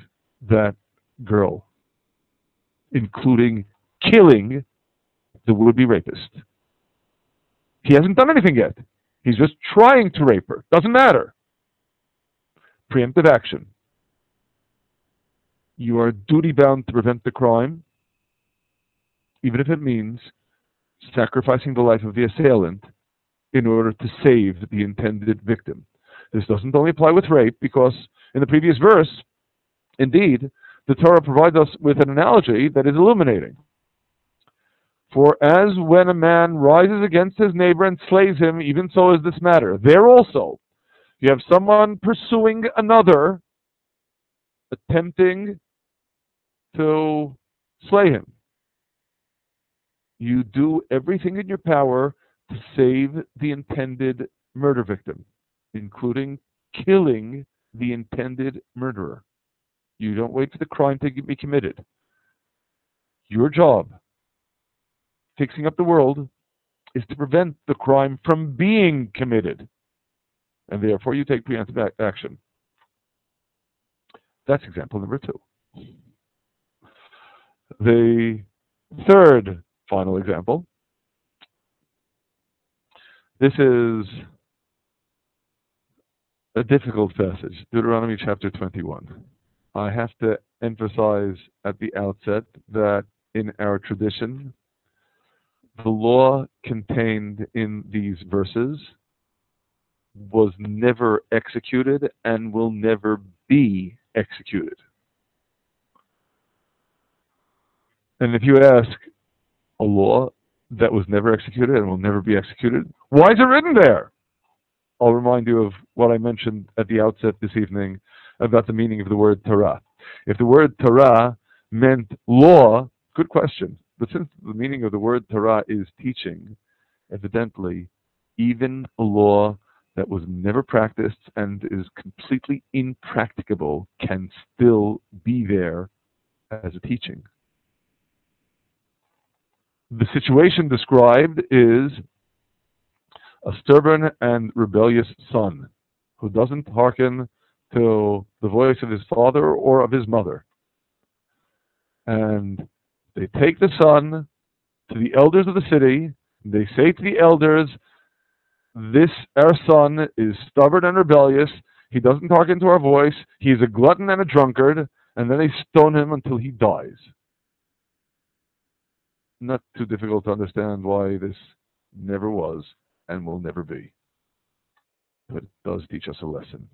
that girl, including killing the would-be rapist. He hasn't done anything yet. He's just trying to rape her. Doesn't matter. Preemptive action. You are duty-bound to prevent the crime, even if it means sacrificing the life of the assailant in order to save the intended victim. This doesn't only apply with rape, because in the previous verse, indeed, the Torah provides us with an analogy that is illuminating. For as when a man rises against his neighbor and slays him, even so is this matter. There also, you have someone pursuing another, attempting to slay him. You do everything in your power to save the intended murder victim, including killing the intended murderer. You don't wait for the crime to be committed. Your job, fixing up the world, is to prevent the crime from being committed. And therefore you take preemptive action. That's example number 2. The third final example. This is a difficult passage, Deuteronomy chapter 21. I have to emphasize at the outset that in our tradition, the law contained in these verses was never executed and will never be executed. And if you ask a law that was never executed and will never be executed, why is it written there? I'll remind you of what I mentioned at the outset this evening about the meaning of the word Torah. If the word Torah meant law, good question. But since the meaning of the word Torah is teaching, evidently, even a law that was never practiced and is completely impracticable can still be there as a teaching. The situation described is a stubborn and rebellious son who doesn't hearken to the voice of his father or of his mother. And they take the son to the elders of the city. They say to the elders, our son is stubborn and rebellious. He doesn't hearken to our voice. He is a glutton and a drunkard. And then they stone him until he dies. Not too difficult to understand why this never was and will never be. But it does teach us a lesson.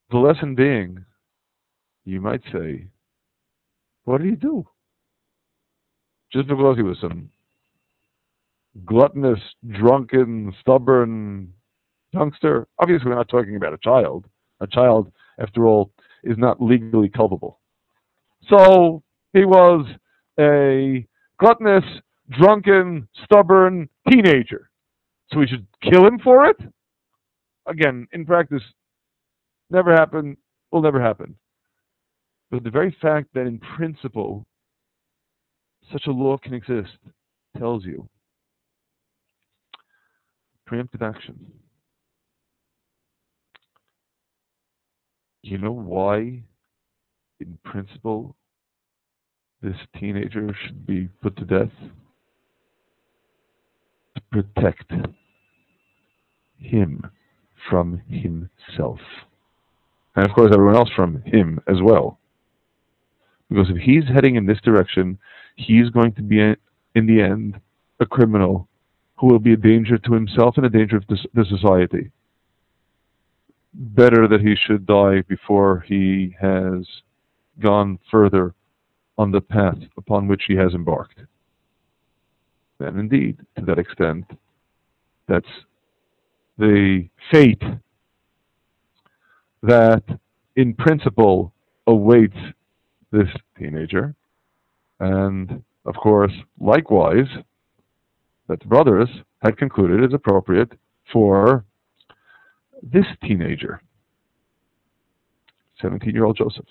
The lesson being, you might say, what did he do? Just because he was some gluttonous, drunken, stubborn youngster? Obviously, we're not talking about a child. A child, after all, is not legally culpable. So he was a gluttonous, drunken, stubborn teenager. So we should kill him for it? Again, in practice, never happened, will never happen. But the very fact that in principle such a law can exist tells you preemptive action. You know why, in principle, this teenager should be put to death? To protect him from himself. And of course everyone else from him as well. Because if he's heading in this direction, he's going to be, in the end, a criminal who will be a danger to himself and a danger to the society. Better that he should die before he has gone further on the path upon which he has embarked. And indeed, to that extent, that's the fate that, in principle, awaits this teenager. And, of course, likewise, that the brothers had concluded is appropriate for this teenager, 17-year-old Joseph.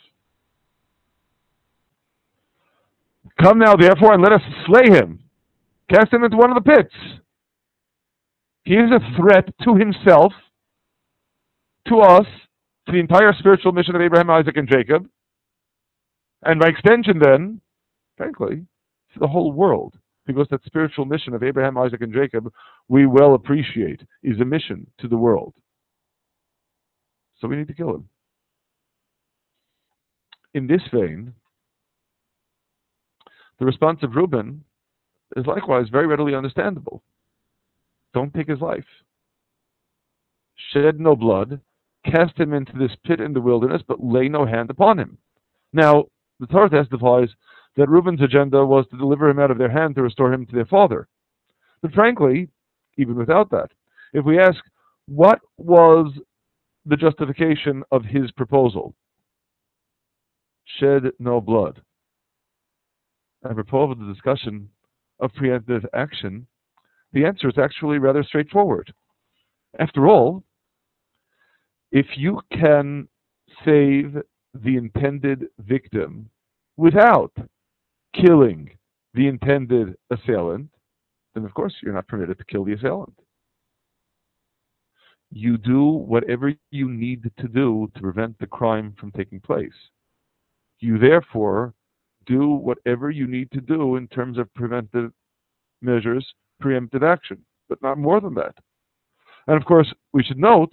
Come now, therefore, and let us slay him. Cast him into one of the pits. He is a threat to himself, to us, to the entire spiritual mission of Abraham, Isaac, and Jacob, and by extension then, frankly, to the whole world. Because that spiritual mission of Abraham, Isaac, and Jacob, we well appreciate, is a mission to the world. So we need to kill him. In this vein, the response of Reuben is likewise very readily understandable. Don't take his life. Shed no blood. cast him into this pit in the wilderness, but lay no hand upon him. Now, the Torah testifies that Reuben's agenda was to deliver him out of their hand to restore him to their father. But frankly, even without that, if we ask, what was the justification of his proposal? Shed no blood. Apropos of the discussion of preemptive action, the answer is actually rather straightforward. After all, if you can save the intended victim without killing the intended assailant, then of course you're not permitted to kill the assailant. You do whatever you need to do to prevent the crime from taking place. You therefore do whatever you need to do in terms of preventive measures, preemptive action, but not more than that. And of course, we should note,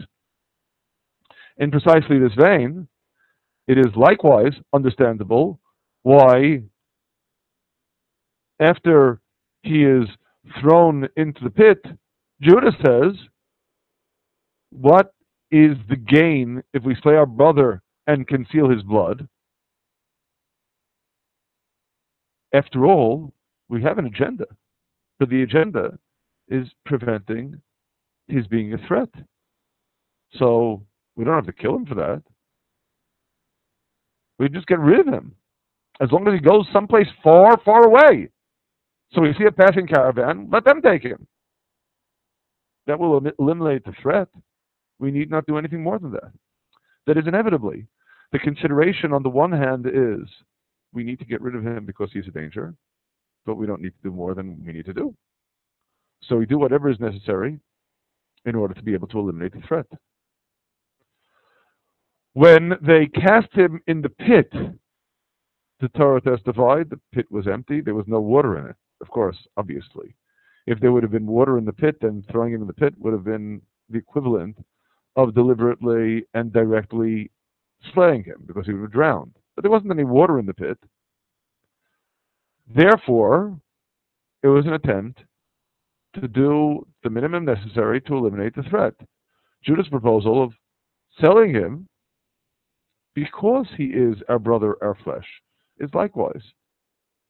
in precisely this vein, it is likewise understandable why, after he is thrown into the pit, Judah says, what is the gain if we slay our brother and conceal his blood? After all, we have an agenda, but the agenda is preventing his being a threat. So we don't have to kill him for that. We just get rid of him, as long as he goes someplace far, far away. So we see a passing caravan, let them take him. That will eliminate the threat. We need not do anything more than that. That is inevitably. The consideration on the one hand is, we need to get rid of him because he's a danger, but we don't need to do more than we need to do. So we do whatever is necessary in order to be able to eliminate the threat. When they cast him in the pit, the Torah testified the pit was empty. There was no water in it, of course, obviously. If there would have been water in the pit, then throwing him in the pit would have been the equivalent of deliberately and directly slaying him, because he would have drowned. But there wasn't any water in the pit. Therefore, it was an attempt to do the minimum necessary to eliminate the threat. Judah's proposal of selling him because he is our brother, our flesh, is likewise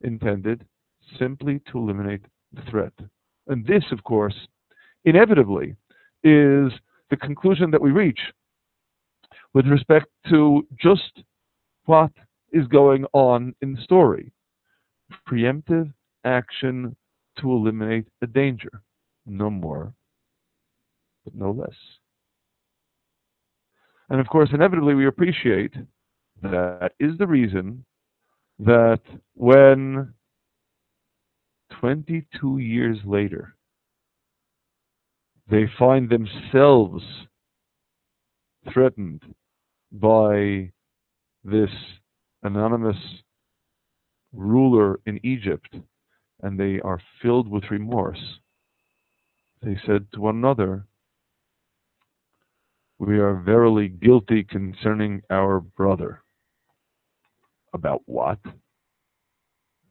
intended simply to eliminate the threat. And this, of course, inevitably is the conclusion that we reach with respect to just what is going on in the story. Preemptive action to eliminate a danger. No more, but no less. And of course, inevitably, we appreciate that is the reason that when 22 years later, they find themselves threatened by this anonymous ruler in Egypt, and they are filled with remorse, they said to one another, we are verily guilty concerning our brother. About what?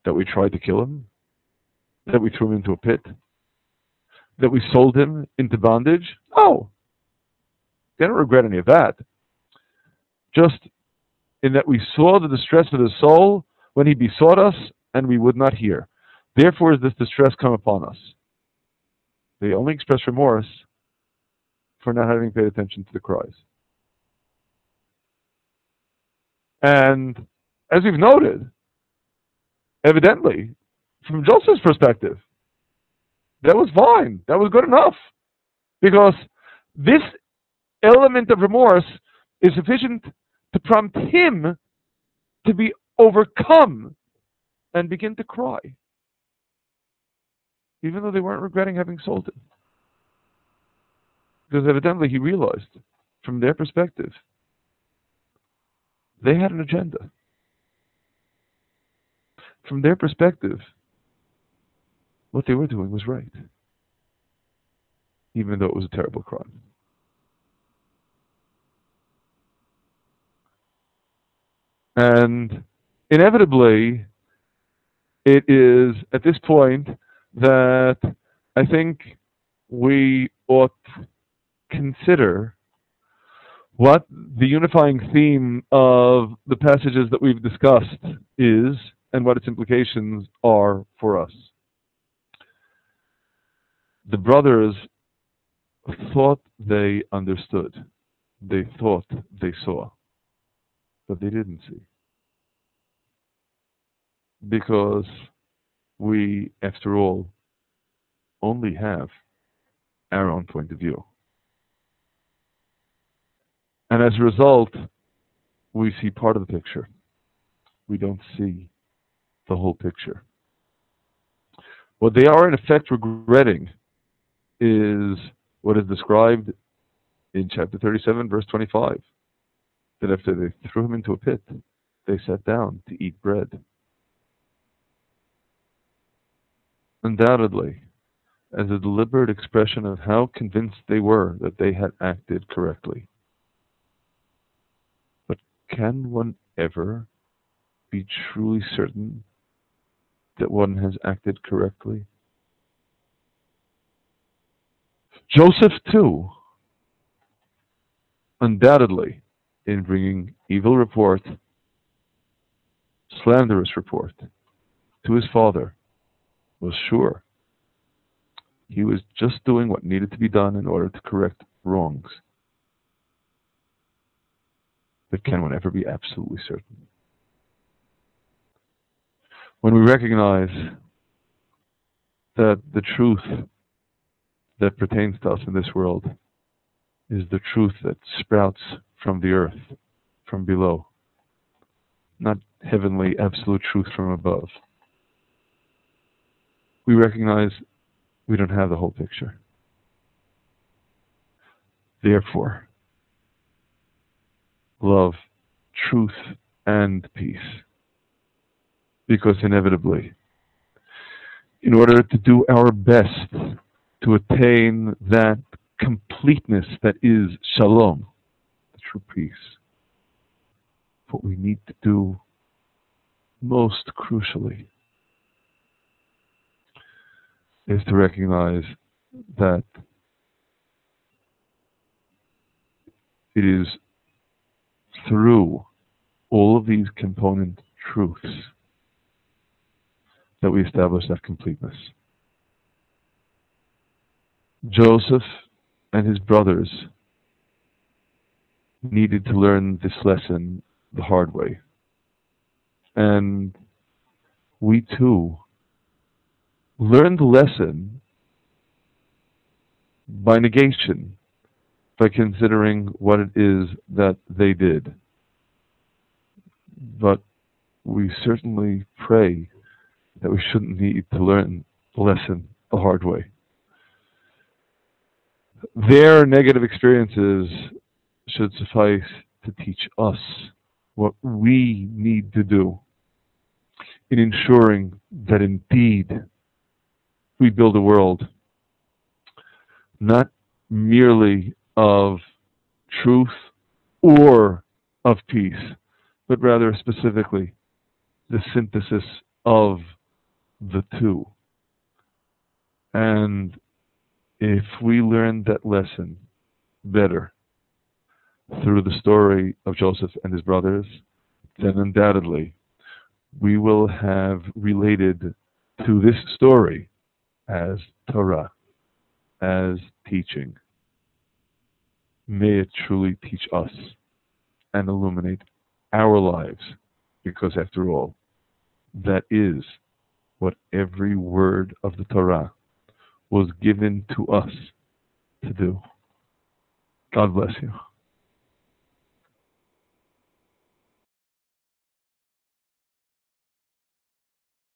That we tried to kill him? That we threw him into a pit? That we sold him into bondage? No. They don't regret any of that. Just in that we saw the distress of his soul when he besought us, and we would not hear. Therefore is this distress come upon us. They only express remorse for not having paid attention to the cries. And as we've noted, evidently, from Joseph's perspective, that was fine. That was good enough. Because this element of remorse is sufficient to prompt him to be overcome and begin to cry, even though they weren't regretting having sold him. Because evidently he realized, from their perspective, they had an agenda. From their perspective, what they were doing was right, even though it was a terrible crime. And inevitably, it is at this point that I think we ought consider What the unifying theme of the passages that we've discussed is, and what its implications are for us. The brothers thought they understood. They thought they saw, but they didn't see. Because we, after all, only have our own point of view. And as a result, we see part of the picture. We don't see the whole picture. What they are in effect regretting is what is described in chapter 37, verse 25. That after they threw him into a pit, they sat down to eat bread. Undoubtedly, as a deliberate expression of how convinced they were that they had acted correctly. But can one ever be truly certain that one has acted correctly? Joseph, too, undoubtedly, in bringing evil report, slanderous report, to his father, was sure he was just doing what needed to be done in order to correct wrongs. But can one ever be absolutely certain? When we recognize that the truth that pertains to us in this world is the truth that sprouts from the earth, from below, not heavenly absolute truth from above, we recognize we don't have the whole picture. Therefore, love, truth, and peace. Because inevitably, in order to do our best to attain that completeness that is shalom, the true peace, what we need to do most crucially is to recognize that it is through all of these component truths that we establish that completeness. Joseph and his brothers needed to learn this lesson the hard way. And we too learned the lesson by negation, by considering what it is that they did. But we certainly pray that we shouldn't need to learn the lesson the hard way. Their negative experiences should suffice to teach us what we need to do in ensuring that indeed we build a world not merely of truth or of peace, but rather specifically the synthesis of the two. And if we learn that lesson better through the story of Joseph and his brothers, then undoubtedly we will have related to this story as Torah, as teaching. May it truly teach us and illuminate our lives, because after all, that is what every word of the Torah was given to us to do. God bless you.